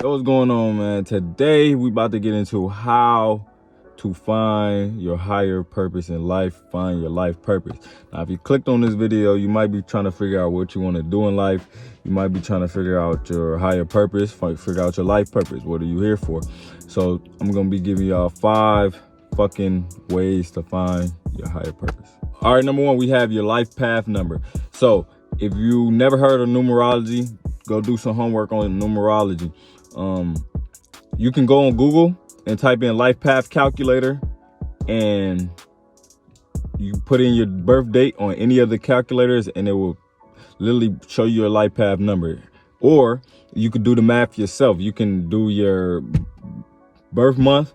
Yo, what's going on, man? Today we about to get into how to find your higher purpose in life, find your life purpose. Now, if you clicked on this video, you might be trying to figure out what you want to do in life. You might be trying to figure out your higher purpose, figure out your life purpose. What are you here for? So I'm going to be giving y'all 5 fucking ways to find your higher purpose. All right, number 1, we have your life path number. So if you never heard of numerology, go do some homework on numerology. You can go on Google and type in life path calculator, and you put in your birth date on any of the calculators and it will literally show you your life path number. Or you could do the math yourself. You can do your birth month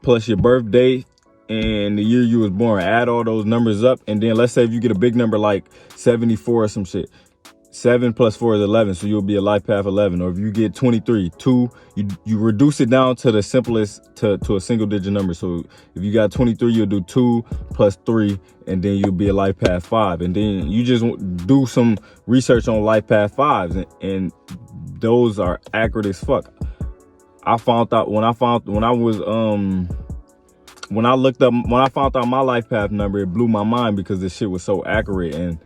plus your birth date and the year you was born, add all those numbers up, and then let's say if you get a big number like 74 or some shit, 7 plus 4 is 11, so you'll be a life path 11. Or if you get 23, you reduce it down to the simplest, to a single digit number. So if you got 23, you'll do 2 plus 3, and then you'll be a life path 5. And then you just do some research on life path 5s, and those are accurate as fuck. I found out when I found out my life path number, it blew my mind because this shit was so accurate. And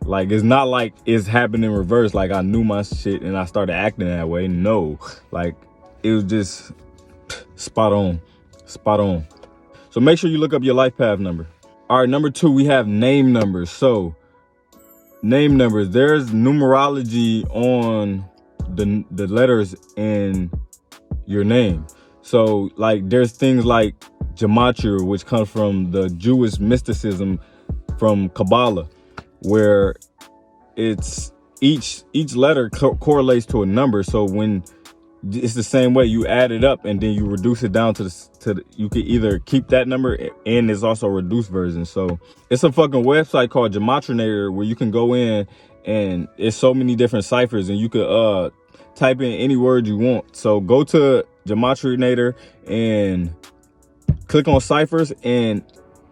like, it's not like it's happened in reverse. Like, I knew my shit and I started acting that way. No, like, it was just spot on. So make sure you look up your life path number. All right, number 2, we have name numbers. So name numbers, there's numerology on the letters in your name. So like, there's things like gematria, which comes from the Jewish mysticism from Kabbalah, where it's each letter correlates to a number. So when it's the same way, you add it up and then you reduce it down to the you can either keep that number, and there's also a reduced version. So it's a fucking website called Gematrinator where you can go in, and it's so many different ciphers, and you could type in any word you want. So go to Gematrinator and click on ciphers, and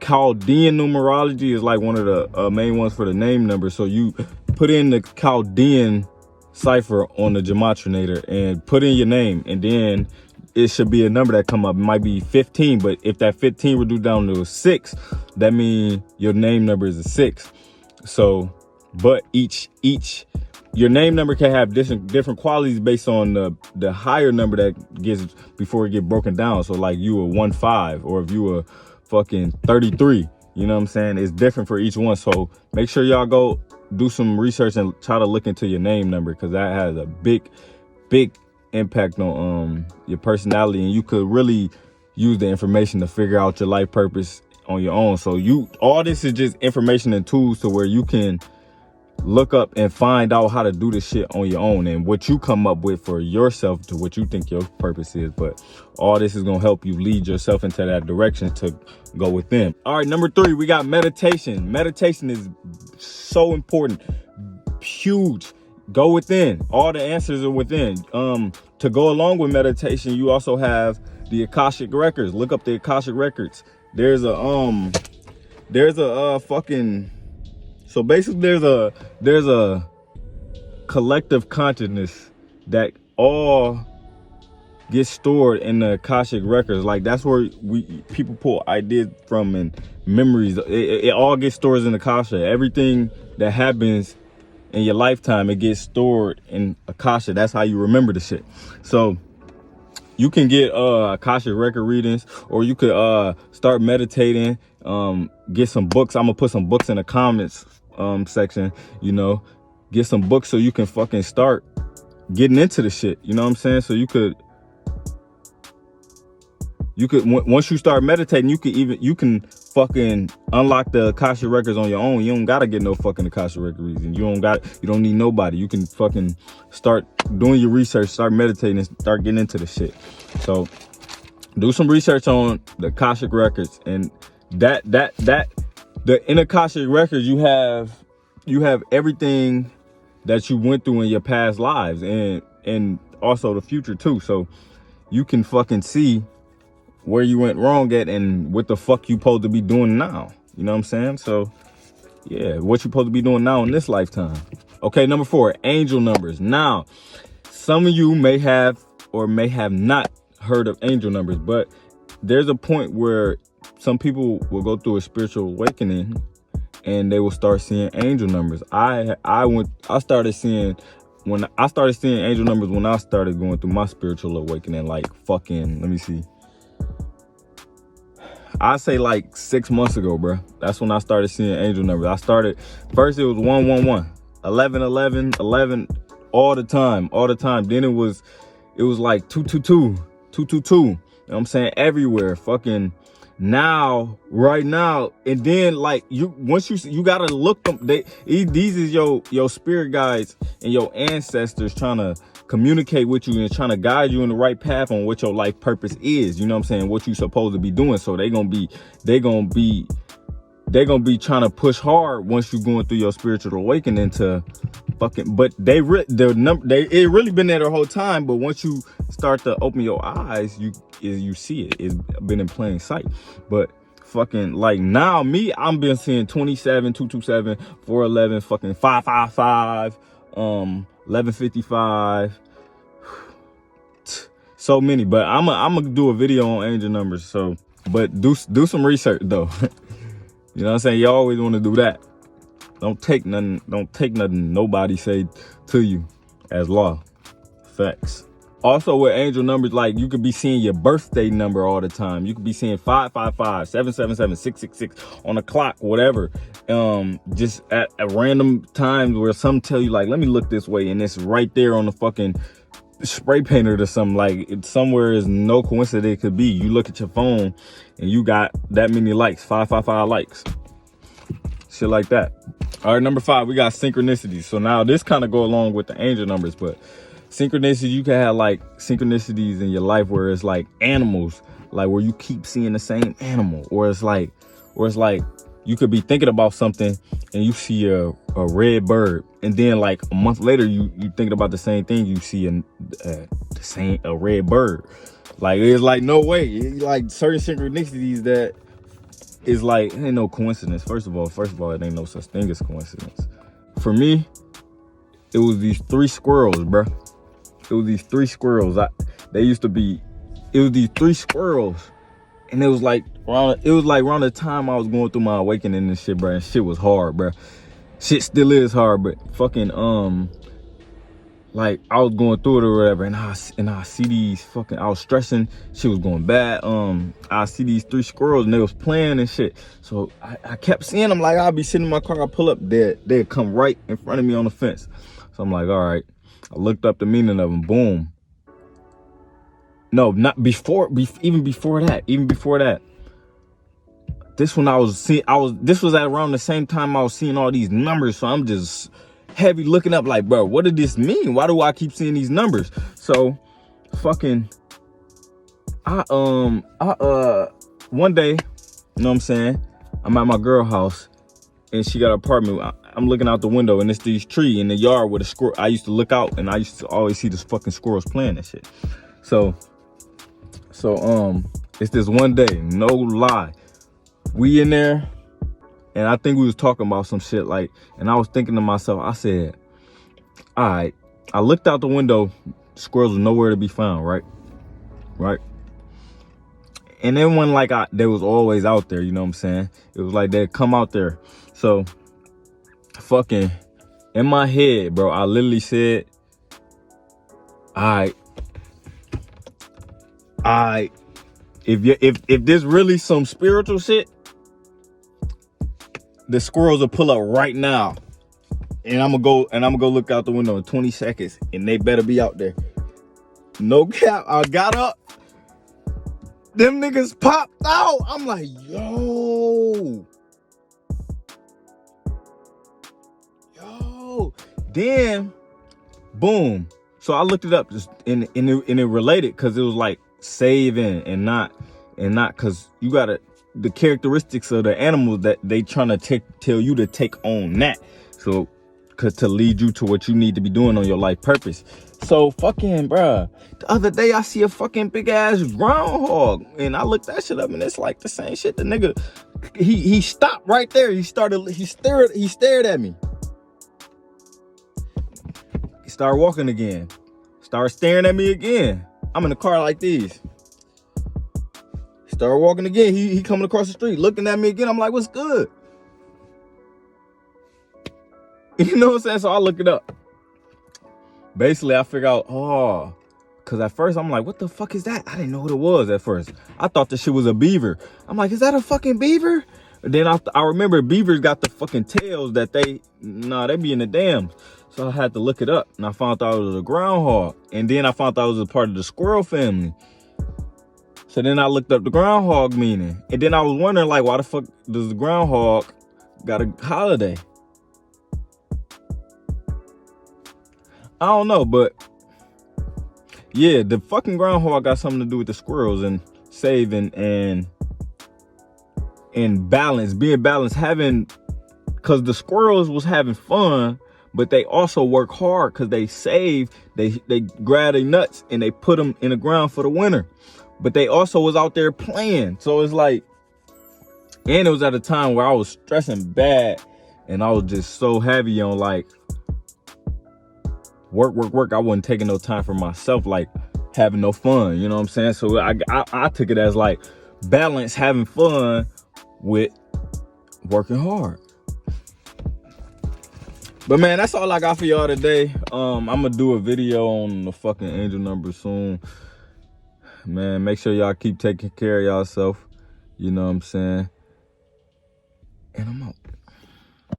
Chaldean numerology is like one of the main ones for the name number. So you put in the Chaldean cipher on the Gematrinator and put in your name, and then it should be a number that come up. It might be 15, but if that 15 reduced down to a 6, that means your name number is a 6. So, but each your name number can have different qualities based on the higher number that gets before it get broken down. So like, you were 15, or if you were fucking 33, you know what I'm saying? It's different for each one. So make sure y'all go do some research and try to look into your name number, because that has a big impact on your personality, and you could really use the information to figure out your life purpose on your own. So all this is just information and tools to where you can look up and find out how to do this shit on your own, and what you come up with for yourself to what you think your purpose is. But all this is going to help you lead yourself into that direction to go within. All right, number 3, we got meditation. Meditation is so important, huge. Go within. All the answers are within. To go along with meditation, you also have the Akashic records. Look up the Akashic records. There's a fucking, so basically there's a collective consciousness that all gets stored in the Akashic records. Like, that's where people pull ideas from and memories. It all gets stored in the Akasha. Everything that happens in your lifetime, it gets stored in Akasha. That's how you remember the shit. So you can get Akashic record readings, or you could start meditating, get some books. I'm gonna put some books in the comments section, you know, get some books so you can fucking start getting into the shit, you know what I'm saying? So you could once you start meditating, you can fucking unlock the Akashic records on your own. You don't gotta get no fucking Akashic record reading. You don't need nobody. You can fucking start doing your research, start meditating, and start getting into the shit. So do some research on the Akashic records, and in Akashic records, you have everything that you went through in your past lives, and also the future too. So you can fucking see where you went wrong at and what the fuck you supposed to be doing now. You know what I'm saying? So yeah, what you supposed to be doing now in this lifetime. Okay, number 4, angel numbers. Now, some of you may have or may have not heard of angel numbers, but there's a point where some people will go through a spiritual awakening and they will start seeing angel numbers. I started seeing angel numbers when I started going through my spiritual awakening, like fucking, let me see, I say like 6 months ago, bro. That's when I started seeing angel numbers. First it was 111, 11, 11, 11, all the time. Then it was like 222, 222. You know what I'm saying? Everywhere, fucking now, right now. And then like you gotta look them. These is your spirit guides and your ancestors trying to communicate with you and trying to guide you in the right path on what your life purpose is. You know what I'm saying? What you supposed to be doing. So they gonna be trying to push hard once you're going through your spiritual awakening to fucking, but it really been there the whole time. But once you start to open your eyes, you see it. It's been in plain sight. But fucking like now, I'm been seeing 27, 227, 411, fucking 555, 1155. So many, but I'm gonna do a video on angel numbers. So, but do some research though. You know what I'm saying? You always want to do that. Don't take nothing nobody say to you as law. Facts. Also with angel numbers, like you could be seeing your birthday number all the time. You could be seeing 555, 777, 666 on the clock, whatever. Just at random times where some tell you like, let me look this way, and it's right there on the fucking spray painted or something. Like it's somewhere is no coincidence it could be. You look at your phone and you got that many likes, 555 likes, shit like that. All right, number 5, we got synchronicity. So now this kind of go along with the angel numbers, but synchronicity, you can have like synchronicities in your life where it's like animals, like where you keep seeing the same animal, or it's like you could be thinking about something and you see a red bird, and then like a month later you thinking about the same thing, you see a red bird. Like it's like no way. It's like certain synchronicities that is like ain't no coincidence. First of all, it ain't no such thing as coincidence. For me, it was these 3 squirrels, bro. It was these 3 squirrels. It was these 3 squirrels. And it was like around the time I was going through my awakening and shit, bro. And shit was hard, bro. Shit still is hard, but fucking like I was going through it or whatever, and I see these fucking, I was stressing, shit was going bad. I see these 3 squirrels and they was playing and shit. So I kept seeing them. Like I'll be sitting in my car, I pull up, they'd come right in front of me on the fence. So I'm like, all right. I looked up the meaning of them. Boom. No, not before. Even before that. This one this was at around the same time I was seeing all these numbers. So I'm just heavy looking up like, bro, what did this mean? Why do I keep seeing these numbers? So fucking, one day, you know what I'm saying? I'm at my girl house and she got an apartment. I'm looking out the window and it's these trees in the yard with a squirrel. I used to look out and I used to always see this fucking squirrels playing and shit. So it's this one day, no lie. We in there and I think we was talking about some shit, like, and I was thinking to myself, I said, all right. I looked out the window, squirrels were nowhere to be found, right? And then when like they was always out there, you know what I'm saying? It was like they'd come out there. So fucking in my head, bro, I literally said, all right, if there's really some spiritual shit, the squirrels will pull up right now. And I'm gonna go look out the window in 20 seconds and they better be out there. No cap, I got up. Them niggas popped out. I'm like, yo. Then, boom. So I looked it up just and it related because it was like saving and not because you gotta, the characteristics of the animals that they trying to tell you to take on that. So, cause to lead you to what you need to be doing on your life purpose. So fucking bruh, the other day I see a fucking big ass groundhog and I looked that shit up and it's like the same shit. The nigga, he stopped right there. He stared at me. He started walking again. Started staring at me again. I'm in the car like this. Started walking again. He coming across the street, looking at me again. I'm like, what's good? You know what I'm saying? So I look it up. Basically, I figure out, oh, because at first I'm like, what the fuck is that? I didn't know what it was at first. I thought this shit was a beaver. I'm like, is that a fucking beaver? And then I remember beavers got the fucking tails that they be in the dams. So I had to look it up, and I found out it was a groundhog. And then I found out it was a part of the squirrel family. So then I looked up the groundhog meaning. And then I was wondering, like, why the fuck does the groundhog got a holiday? I don't know, but yeah, the fucking groundhog got something to do with the squirrels and saving and balance, being balanced, because the squirrels was having fun, but they also work hard because they save, they grab their nuts and they put them in the ground for the winter. But they also was out there playing. So it's like, and it was at a time where I was stressing bad and I was just so heavy on like work. I wasn't taking no time for myself, like having no fun, you know what I'm saying? So I took it as like balance, having fun with working hard. But man, that's all I got for y'all today. I'm gonna do a video on the fucking angel number soon. Man, make sure y'all keep taking care of yourself. You know what I'm saying? And I'm out.